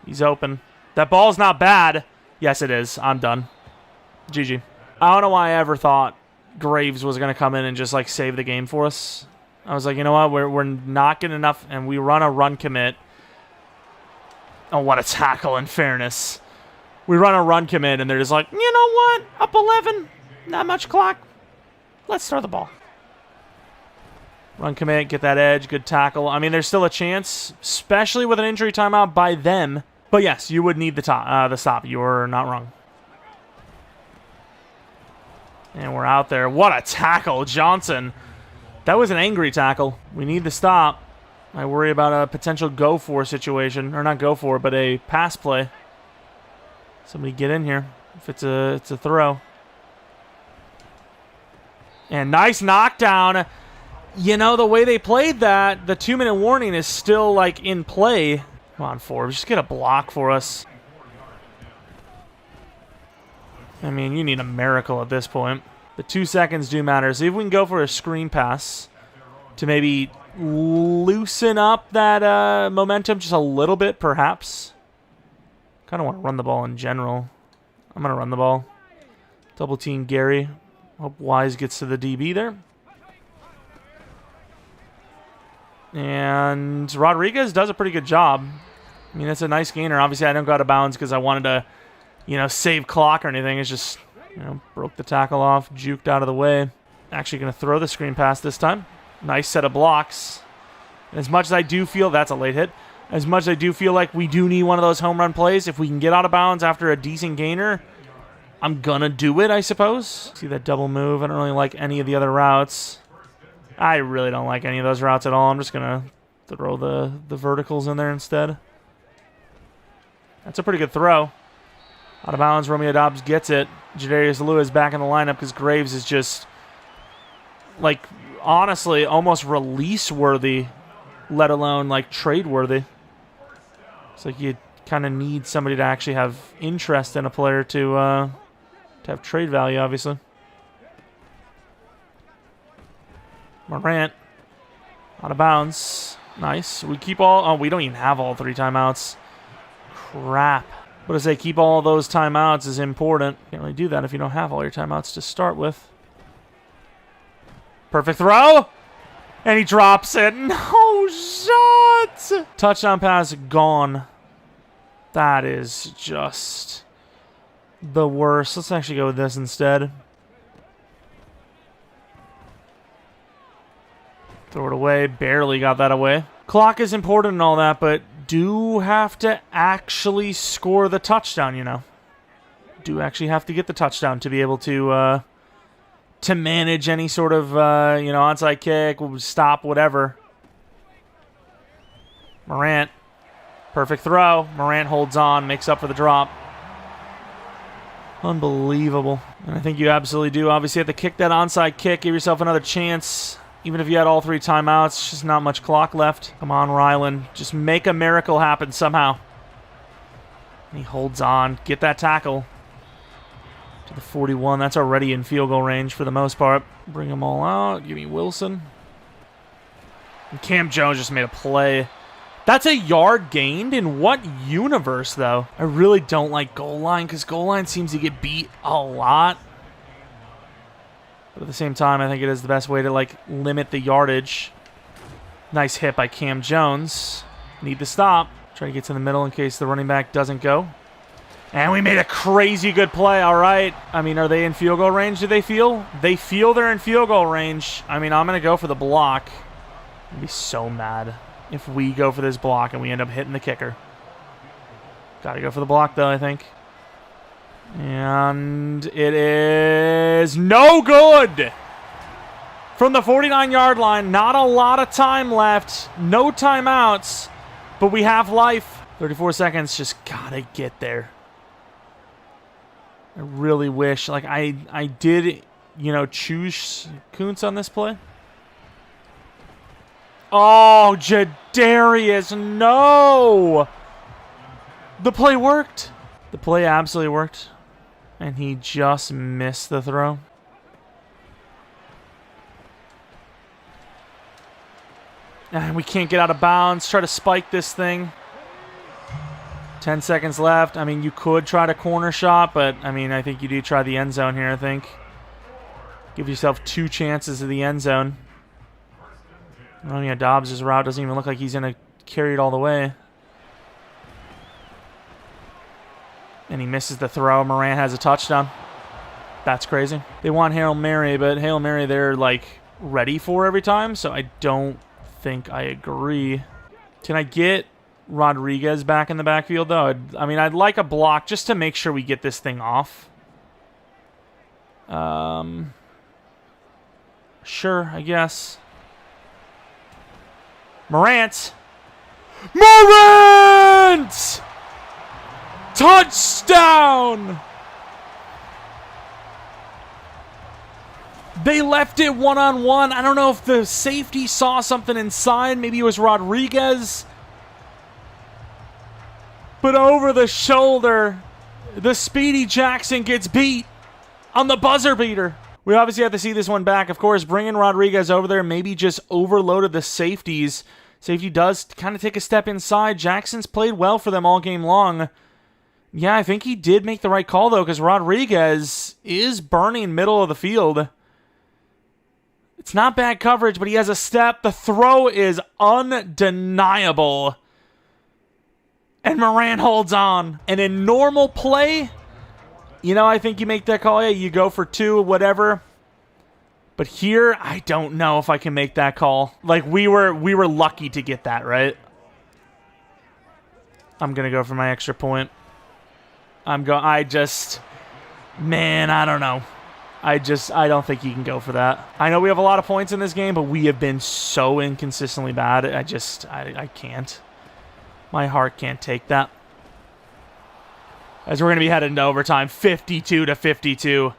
He's open. That ball's not bad. Yes, it is. I'm done. GG. I don't know why I ever thought Graves was going to come in and just, like, save the game for us. I was like, you know what? We're not getting enough, and we run a run commit. Oh, what a tackle, in fairness. We run a run commit, and they're just like, you know what? Up 11. Not much clock. Let's throw the ball. Run commit, get that edge, good tackle. I mean, there's still a chance, especially with an injury timeout by them. But yes, you would need the stop. You're not wrong. And we're out there. What a tackle, Johnson. That was an angry tackle. We need the stop. I worry about a potential go-for situation. Or not go-for, but a pass play. Somebody get in here if it's a throw. And nice knockdown. You know, the way they played that, the 2-minute warning is still, like, in play. Come on, Forbes. Just get a block for us. I mean, you need a miracle at this point. The 2 seconds do matter. See if we can go for a screen pass to maybe loosen up that momentum just a little bit, perhaps. Kind of want to run the ball in general. I'm going to run the ball. Double team Gary. Hope Wise gets to the DB there. And Rodriguez does a pretty good job. I mean, it's a nice gainer. Obviously, I don't go out of bounds because I wanted to save clock or anything. It's just, broke the tackle off, juked out of the way. Actually going to throw the screen pass this time. Nice set of blocks. And as much as I do feel, that's a late hit. As much as I do feel like we do need one of those home run plays, if we can get out of bounds after a decent gainer, I'm going to do it, I suppose. See that double move? I don't really like any of the other routes. I really don't like any of those routes at all. I'm just going to throw the verticals in there instead. That's a pretty good throw. Out of bounds, Romeo Dobbs gets it. Jadarius Lewis back in the lineup because Graves is just, like, honestly, almost release-worthy, let alone, like, trade-worthy. It's like you kind of need somebody to actually have interest in a player to have trade value, obviously. Morant. Out of bounds. Nice. We keep all... Oh, we don't even have all 3 timeouts. Crap. But to say keep all those timeouts is important. Can't really do that if you don't have all your timeouts to start with. Perfect throw. And he drops it. No shot. Touchdown pass gone. That is just the worst. Let's actually go with this instead. Throw it away. Barely got that away. Clock is important and all that, but do have to actually score the touchdown, Do actually have to get the touchdown to be able to manage any sort of, onside kick, stop, whatever. Morant. Perfect throw. Morant holds on, makes up for the drop. Unbelievable. And I think you absolutely do. Obviously, have to kick that onside kick, give yourself another chance. Even if you had all 3 timeouts, just not much clock left. Come on, Ryland. Just make a miracle happen somehow. And he holds on. Get that tackle. To the 41. That's already in field goal range for the most part. Bring them all out. Give me Wilson. And Cam Jones just made a play. That's a yard gained? In what universe, though? I really don't like goal line because goal line seems to get beat a lot. But at the same time, I think it is the best way to, limit the yardage. Nice hit by Cam Jones. Need to stop. Try to get to the middle in case the running back doesn't go. And we made a crazy good play, all right. I mean, are they in field goal range, do they feel? They feel they're in field goal range. I mean, I'm going to go for the block. I'd be so mad if we go for this block and we end up hitting the kicker. Got to go for the block, though, I think. And it is no good. From the 49-yard line, not a lot of time left. No timeouts, but we have life. 34 seconds, just got to get there. I really wish, I did, choose Kuntz on this play. Oh, Jadarius, no! The play worked. The play absolutely worked. And he just missed the throw. And we can't get out of bounds. Try to spike this thing. 10 seconds left. I mean, you could try to corner shot, but, I think you do try the end zone here, I think. Give yourself 2 chances of the end zone. Romeo Dobbs' route doesn't even look like he's going to carry it all the way. And he misses the throw. Morant has a touchdown. That's crazy. They want Hail Mary, but Hail Mary they're, ready for every time, so I don't think I agree. Can I get Rodriguez back in the backfield, though? I'd like a block just to make sure we get this thing off. Sure, I guess. Morant! Touchdown! They left it one-on-one. I don't know if the safety saw something inside. Maybe it was Rodriguez. But over the shoulder, the speedy Jackson gets beat on the buzzer beater. We obviously have to see this one back. Of course, bringing Rodriguez over there maybe just overloaded the safeties. Safety does kind of take a step inside. Jackson's played well for them all game long. Yeah, I think he did make the right call, though, because Rodriguez is burning middle of the field. It's not bad coverage, but he has a step. The throw is undeniable. And Morant holds on. And in normal play, You know, I think you make that call. Yeah, you go for 2, whatever. But here, I don't know if I can make that call. Like, we were lucky to get that, right? I'm going to go for my extra point. Man, I don't know. I don't think you can go for that. I know we have a lot of points in this game, but we have been so inconsistently bad. I can't. My heart can't take that. As we're going to be headed into overtime, 52-52.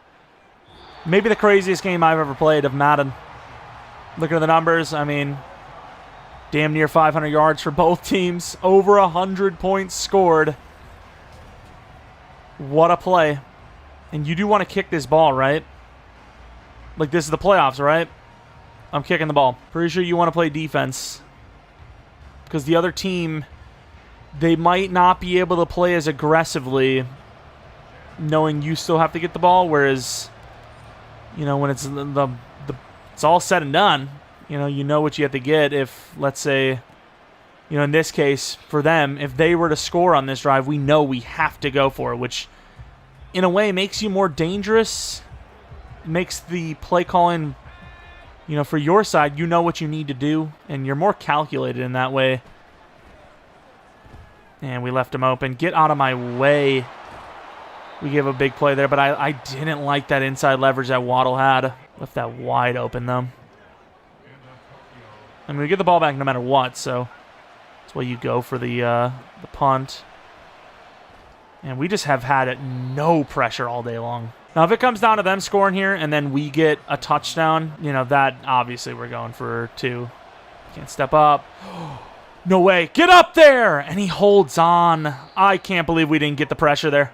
Maybe the craziest game I've ever played of Madden. Looking at the numbers, I mean, damn near 500 yards for both teams. Over 100 points scored. What a play. And you do want to kick this ball, right? Like, this is the playoffs, right? I'm kicking the ball. Pretty sure you want to play defense. Because the other team, they might not be able to play as aggressively knowing you still have to get the ball, whereas, you know, when it's it's all said and done, you know what you have to get. If, let's say, you know, in this case, for them, if they were to score on this drive, we know we have to go for it, which in a way makes you more dangerous, makes the play calling, you know, for your side, you know what you need to do, and you're more calculated in that way. And we left him open. Get out of my way. We gave a big play there, but I didn't like that inside leverage that Waddle had. Left that wide open, though. I mean, we get the ball back no matter what, so that's why you go for the punt. And we just have had no pressure all day long. Now, if it comes down to them scoring here and then we get a touchdown, you know, that obviously we're going for 2. Can't step up. No way. Get up there! And he holds on. I can't believe we didn't get the pressure there.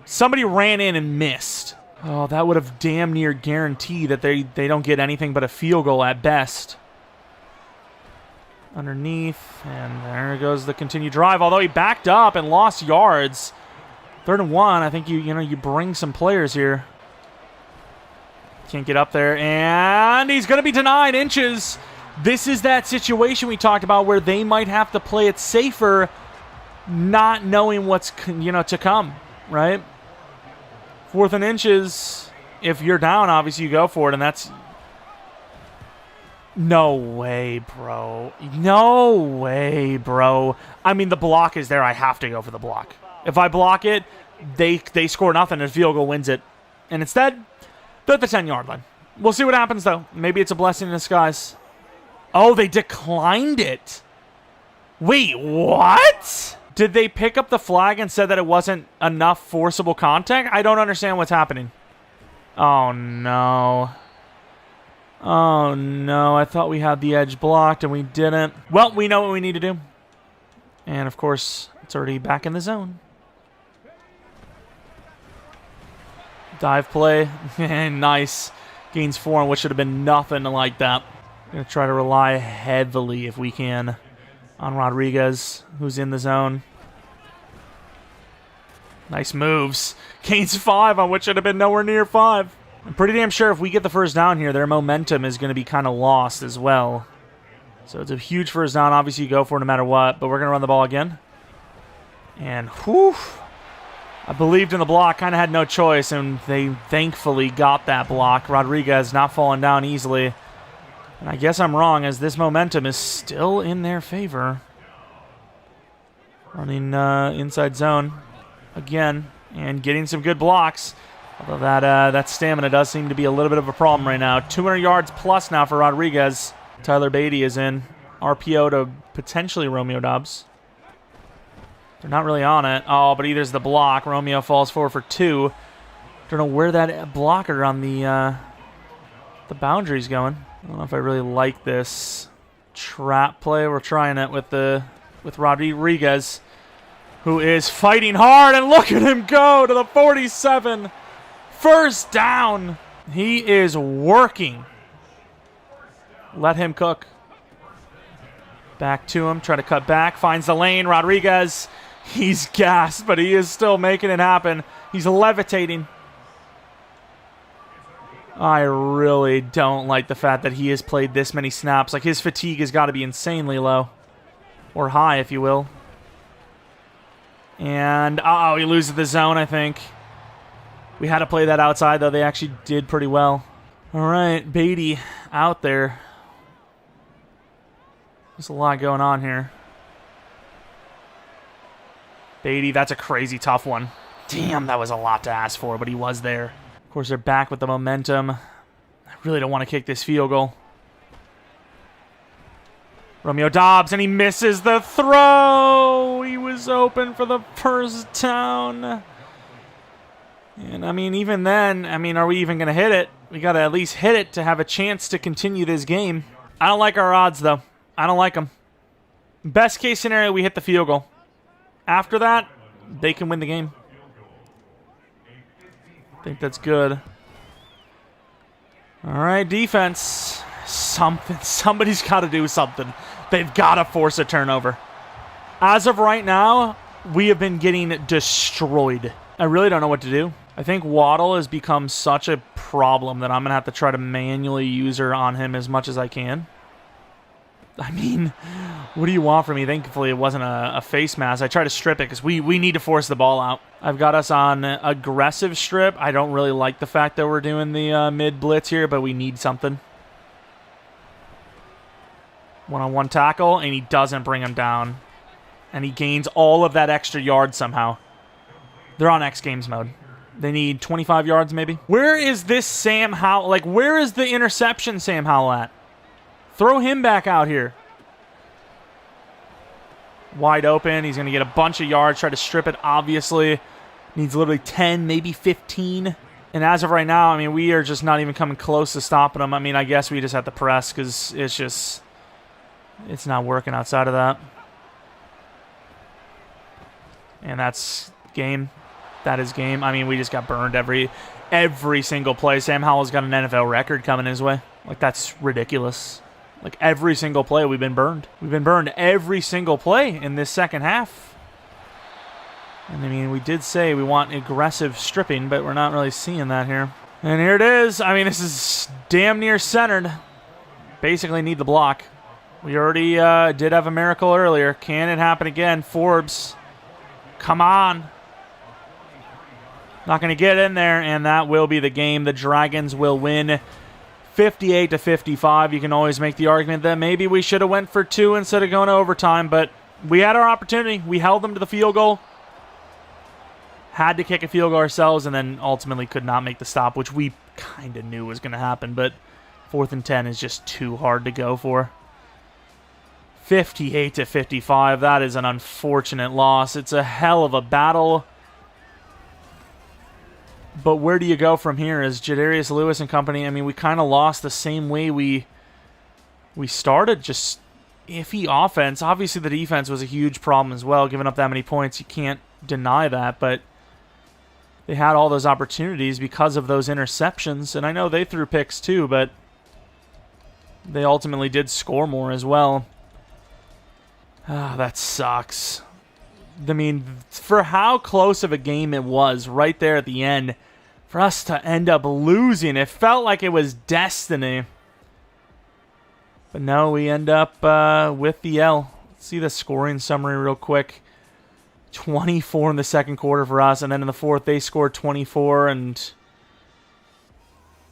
Somebody ran in and missed. Oh, that would have damn near guaranteed that they don't get anything but a field goal at best. Underneath, and there goes the continued drive. Although he backed up and lost yards. 3rd and 1. I think you bring some players here. Can't get up there, and he's going to be denied inches. This is that situation we talked about where they might have to play it safer, not knowing what's to come, right? 4th and inches. If you're down, obviously you go for it, and that's. No way, bro. No way, bro. I mean, the block is there. I have to go for the block. If I block it, they score nothing and field goal wins it. And instead, they're at the 10-yard line. We'll see what happens, though. Maybe it's a blessing in disguise. Oh, they declined it. Wait, what? Did they pick up the flag and said that it wasn't enough forcible contact? I don't understand what's happening. Oh, no. Oh, no. I thought we had the edge blocked, and we didn't. Well, we know what we need to do. And, of course, it's already back in the zone. Dive play. Nice. Gains 4 on what should have been nothing like that. Going to try to rely heavily, if we can, on Rodriguez, who's in the zone. Nice moves. Gains 5 on what should have been nowhere near 5. I'm pretty damn sure if we get the first down here, their momentum is going to be kind of lost as well. So it's a huge first down. Obviously, you go for it no matter what, but we're going to run the ball again. And, whew, I believed in the block, kind of had no choice, and they thankfully got that block. Rodriguez not falling down easily. And I guess I'm wrong, as this momentum is still in their favor. Running inside zone again, and getting some good blocks. Although that stamina does seem to be a little bit of a problem right now. 200 yards plus now for Rodriguez. Tyler Beatty is in. RPO to potentially Romeo Doubs. They're not really on it. Oh, but either's the block. Romeo falls forward for 2. Don't know where that blocker on the boundary's going. I don't know if I really like this trap play. We're trying it with Rodriguez, who is fighting hard, and look at him go to the 47. First down. He is working. Let him cook. Back to him. Try to cut back. Finds the lane. Rodriguez. He's gassed, but he is still making it happen. He's levitating. I really don't like the fact that he has played this many snaps. Like, his fatigue has got to be insanely low. Or high, if you will. And, uh-oh, he loses the zone, I think. We had to play that outside, though. They actually did pretty well. All right, Beatty out there. There's a lot going on here. Beatty, that's a crazy tough one. Damn, that was a lot to ask for, but he was there. Of course, they're back with the momentum. I really don't want to kick this field goal. Romeo Dobbs, and he misses the throw. He was open for the first down. And, I mean, even then, I mean, are we even going to hit it? We got to at least hit it to have a chance to continue this game. I don't like our odds, though. I don't like them. Best case scenario, we hit the field goal. After that, they can win the game. I think that's good. All right, defense. Somebody's got to do something. They've got to force a turnover. As of right now, we have been getting destroyed. I really don't know what to do. I think Waddle has become such a problem that I'm going to have to try to manually use her on him as much as I can. I mean, what do you want from me? Thankfully, it wasn't a face mask. I tried to strip it because we need to force the ball out. I've got us on aggressive strip. I don't really like the fact that we're doing the mid-blitz here, but we need something. One-on-one tackle, and he doesn't bring him down. And he gains all of that extra yard somehow. They're on X Games mode. They need 25 yards, maybe. Where is this Sam Howell? Like, where is the interception Sam Howell at? Throw him back out here. Wide open. He's going to get a bunch of yards. Try to strip it, obviously. Needs literally 10, maybe 15. And as of right now, I mean, we are just not even coming close to stopping him. I mean, I guess we just have to press because it's just... it's not working outside of that. And that's game. That is game. I mean, we just got burned every single play. Sam Howell's got an NFL record coming his way. Like, that's ridiculous. Like, every single play, we've been burned. We've been burned every single play in this second half. And, I mean, we did say we want aggressive stripping, but we're not really seeing that here. And here it is. I mean, this is damn near centered. Basically need the block. We already did have a miracle earlier. Can it happen again? Forbes. Come on. Not going to get in there, and that will be the game. The Dragons will win 58-55. You can always make the argument that maybe we should have went for 2 instead of going to overtime, but we had our opportunity. We held them to the field goal. Had to kick a field goal ourselves, and then ultimately could not make the stop, which we kind of knew was going to happen, but 4th and 10 is just too hard to go for. 58-55. That is an unfortunate loss. It's a hell of a battle. But where do you go from here? As Jadarius Lewis and company, I mean, we kind of lost the same way we started, just iffy offense. Obviously, the defense was a huge problem as well, giving up that many points. You can't deny that, but they had all those opportunities because of those interceptions. And I know they threw picks too, but they ultimately did score more as well. Ah, that sucks. I mean, for how close of a game it was right there at the end, for us to end up losing, it felt like it was destiny. But no, we end up with the L. Let's see the scoring summary real quick. 24 in the second quarter for us, and then in the fourth they scored 24, and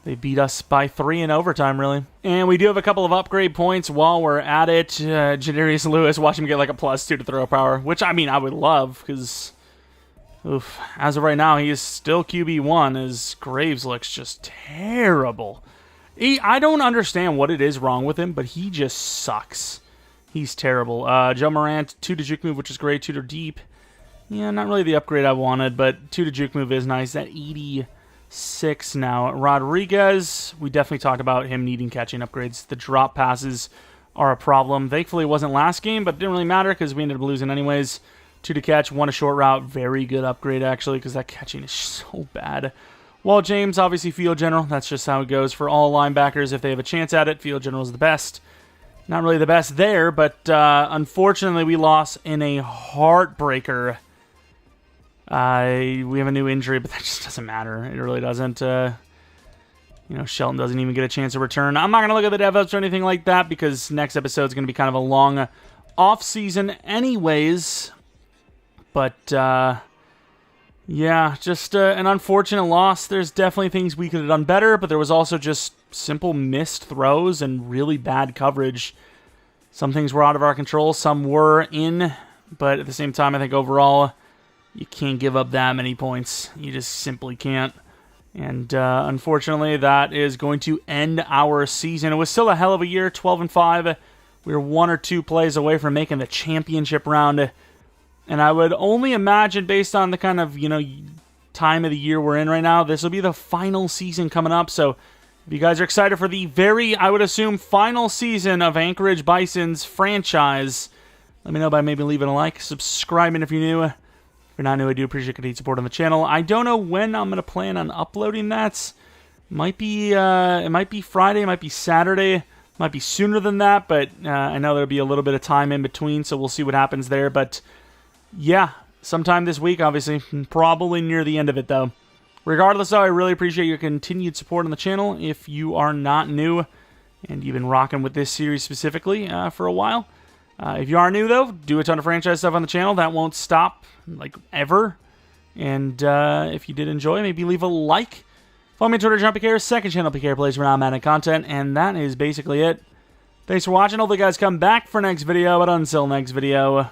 they beat us by 3 in overtime, really. And we do have a couple of upgrade points while we're at it. Jadarius Lewis, watch him get like a +2 to throw power, which, I mean, I would love, because as of right now, he is still QB1, as Graves looks just terrible. I don't understand what it is wrong with him, but he just sucks. He's terrible. Joe Morant, 2 to juke move, which is great. 2 to deep. Yeah, not really the upgrade I wanted, but 2 to juke move is nice. That 86 now. Rodriguez, we definitely talked about him needing catching upgrades. The drop passes are a problem. Thankfully, it wasn't last game, but it didn't really matter because we ended up losing anyways. 2 to catch, 1 a short route. Very good upgrade, actually, because that catching is so bad. Wall James, obviously field general. That's just how it goes for all linebackers. If they have a chance at it, field general is the best. Not really the best there, but unfortunately we lost in a heartbreaker. We have a new injury, but that just doesn't matter. It really doesn't. Shelton doesn't even get a chance to return. I'm not going to look at the dev-ups or anything like that because next episode is going to be kind of a long off-season anyways. But, Yeah, just an unfortunate loss. There's definitely things we could have done better, but there was also just simple missed throws and really bad coverage. Some things were out of our control, some were in, but at the same time, I think overall, you can't give up that many points. You just simply can't. And unfortunately, that is going to end our season. It was still a hell of a year, 12-5. We were 1 or 2 plays away from making the championship round. And I would only imagine, based on the kind of, time of the year we're in right now, this will be the final season coming up. So if you guys are excited for the very, I would assume, final season of Anchorage Bisons franchise, let me know by maybe leaving a like, subscribing if you're new. If you're not new, I do appreciate your continued support on the channel. I don't know when I'm going to plan on uploading that. It might be Friday, it might be Saturday, might be sooner than that, but I know there'll be a little bit of time in between, so we'll see what happens there. But yeah, sometime this week, obviously. Probably near the end of it, though. Regardless, though, I really appreciate your continued support on the channel. If you are not new, and you've been rocking with this series specifically for a while. If you are new, though, do a ton of franchise stuff on the channel. That won't stop, ever. And if you did enjoy, maybe leave a like. Follow me on Twitter, Jeromepkr, second channel, PK Plays for Madden content. And that is basically it. Thanks for watching. Hopefully you guys come back for next video. But until next video...